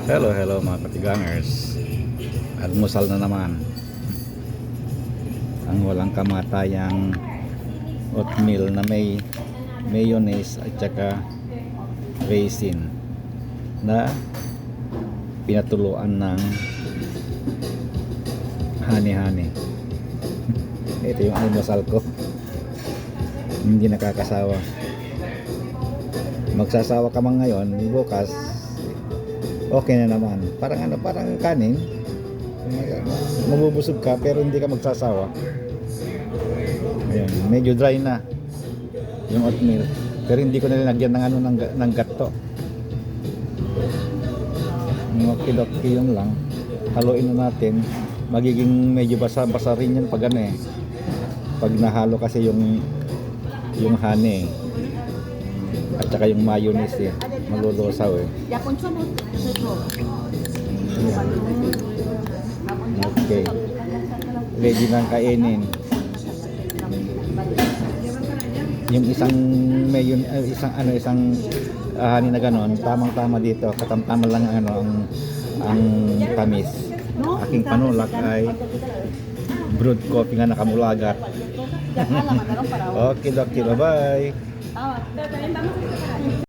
Hello mga katigangers. Almusal na naman. Ang walang kamatayang oatmeal na may mayonnaise at saka raisin na pinatuluan ng honey. Ito yung almusal ko. Hindi nakakasawa. Magsasawa ka man ngayon, bukas okay na naman. Parang kanin. Mabubusog ka pero hindi ka magsasawa. Ayan, medyo dry na yung oatmeal. Pero hindi ko na nilagyan ng gato. Okay, yun lang. Haluin na natin. Magiging medyo basa-basa rin yan pag pag nahalo kasi yung honey at saka yung mayonnaise malulusaw Ayan. Okay, ready na kainin. Yung isang honey na ganon, tamang-tama dito, katamtama lang ang tamis. Aking panulak ay brewed coffee nga nakamulagat. Okay, bye bye.